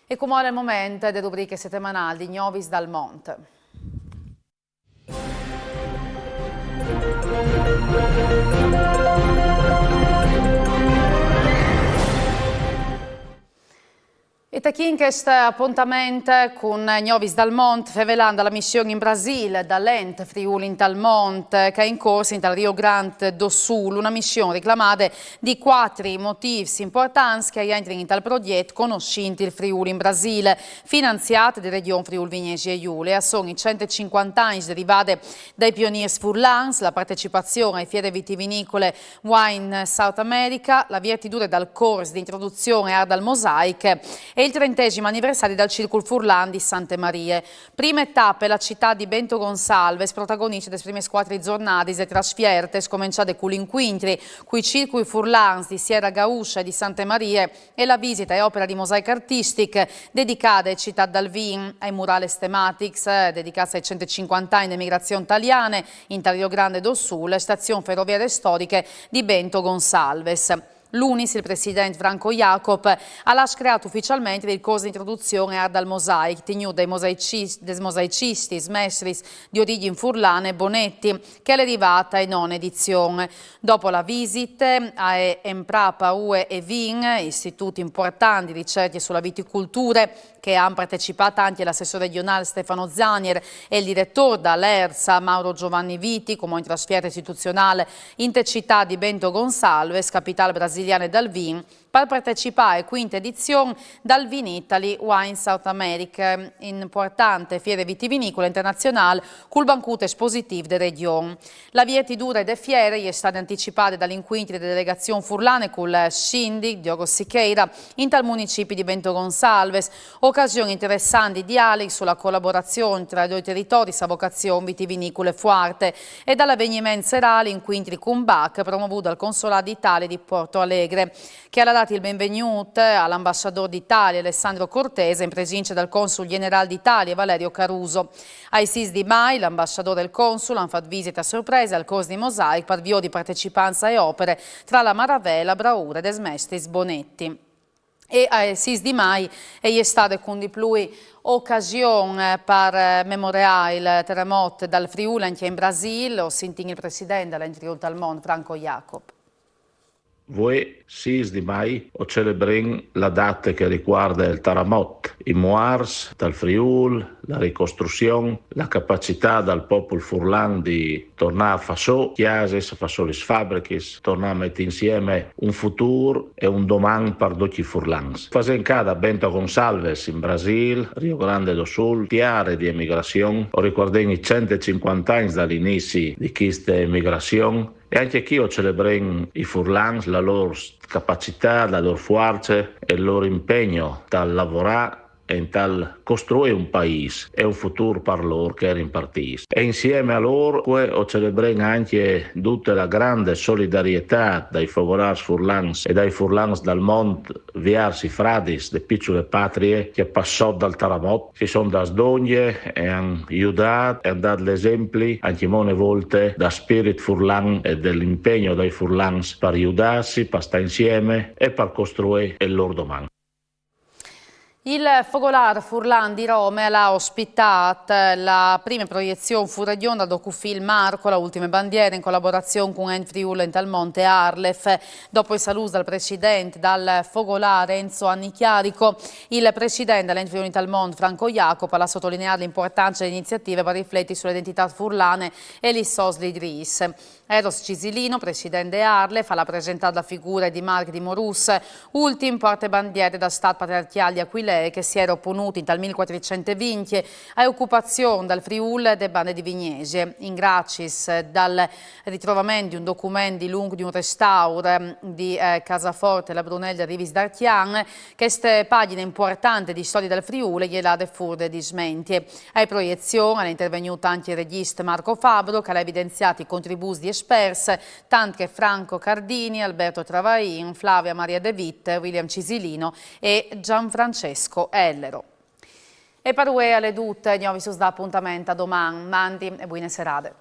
E come al momento delle rubriche settimanali di Novis dal Mont. E qui in questo appuntamento con Novis dal Mont, rivelando la missione in Brasile dall'ente Friuli in Tal Mont, che è in corso in Rio Grande do Sul, una missione reclamata di 4 motivi importanti che entrano in tal progetto conoscenti il Friuli in Brasile, finanziato da Regione Friuli Vignesi e Giulia. Sono i 150 anni derivati dai pionieri furlans, la partecipazione ai fiere vitivinicole Wine South America, la virtù dal corso di introduzione art al mosaic e il 30° anniversario del Circolo Furlan di Sante Marie. Prima tappa è la città di Bento Gonçalves, protagonista delle prime 4 giornate e trasferte, scominciate con l'inquintri, cui Circoli Furlans di Sierra Gauscia e di Sante Marie e la visita e opera di mosaica artistica dedicata alle città d'Alvin, ai murales tematics dedicati ai 150 anni dell'emigrazione italiana in Rio Grande do Sul, stazione ferroviarie storiche di Bento Gonçalves. L'Unis, il presidente Franco Jacob, ha creato ufficialmente il corso di introduzione art al mosaic, tenuto dai mosaicisti, mestris di origine furlane Bonetti, che è arrivata in non edizione. Dopo la visita a Emprapa, UE e Vin, istituti importanti di ricerche sulla viticoltura, che hanno partecipato anche l'assessore regionale Stefano Zanier e il direttore dall'ERSA Mauro Giovanni Viti, come in trasferta istituzionale in città di Bento Gonçalves, capitale brasiliana dal vin, per partecipare alla 5ª edizione dal Vin Italy Wine South America, importante fiera vitivinicola internazionale col bancuto espositivo della regione. La vietidura delle fiere è stata anticipata dall'inquintri della delegazione furlane con il Scindic Diogo Siqueira in tal municipio di Bento Gonçalves, occasione interessante di dialoghi sulla collaborazione tra i due territori a vocazione vitivinicola e forte e dall'avvenimento serale inquintri con BAC promovuto dal Consolato d'Italia di Porto Alegre, che ha dato il benvenuto all'ambasciatore d'Italia Alessandro Cortese in presenza del Consul Generale d'Italia Valerio Caruso. Ai 6 di maggio l'ambasciatore e il Consul hanno fatto visita a sorpresa al corso di mosaic per via di partecipanza e opere tra la Maravella, Braura e Desmestris Bonetti. E al 6 di maggio è stata con di più occasione per memorare il terremoto dal Friuli anche in Brasile. Ho sentito il presidente dell'Ente Tal Mont Franco Jacob. Voi 6 di maggio celebriamo la data che riguarda il terremoto, i muars dal Friuli, la ricostruzione, la capacità del popolo furlan di tornare a fare chiese, a fare le fabbriche, tornare a mettere insieme un futuro e un domani per tutti i furlans. Facendo cada Bento Gonçalves in Brasile, Rio Grande do Sul, tiare di emigrazione, o ricordando i 150 anni dall'inizio di questa emigrazione. E anche qui celebriamo i furlans, la loro capacità, la loro forza e il loro impegno dal lavorare e tal costruire un paese e un futuro per loro che erano partiti. E insieme a loro celebriamo anche tutta la grande solidarietà dai favorati furlans e dai furlans dal mondo verso i fradis delle piccole patrie che passò dal terremoto, si sono da sdogne e hanno aiutato e hanno dato l'esempio anche molte volte da spirito furlan e dell'impegno dai furlans per aiutarsi, per stare insieme e per costruire il loro domani. Il Focolare Furlan di Roma ha ospitato la prima proiezione fuorion dal docufilm Marco, la ultima bandiera, in collaborazione con Ent Friuli in Tal Monte Arlef. Dopo il saluto dal presidente dal Focolare Enzo Annichiarico, il presidente dell'Ent Friuli in Tal Monte Franco Jacob ha sottolineato l'importanza delle iniziative per riflettere sull'identità furlane e l'issos di Idris. Eros Cisilino, presidente Arlef, ha presentato la figura di Marc di Morus, ultimo portabandiere da Stato patriarcale di Aquilea, che si era opponuto dal 1420 a occupazione dal Friuli delle bande di Vignesi. In gracis dal ritrovamento di un documento di lungo di un restauro di Casaforte e la Brunella Rivis d'Archian, queste pagine importanti di storia del Friuli gliel'ha furde di smenti. Ai proiezioni è intervenuto anche il regista Marco Fabro, che ha evidenziato i contributi di esperti, tanto che Franco Cardini, Alberto Travain, Flavia Maria De Witt, William Cisilino e Gianfrancesco Ellero. E per ue alle tutte, noi vi da appuntamento a domani, mandi e buone serate.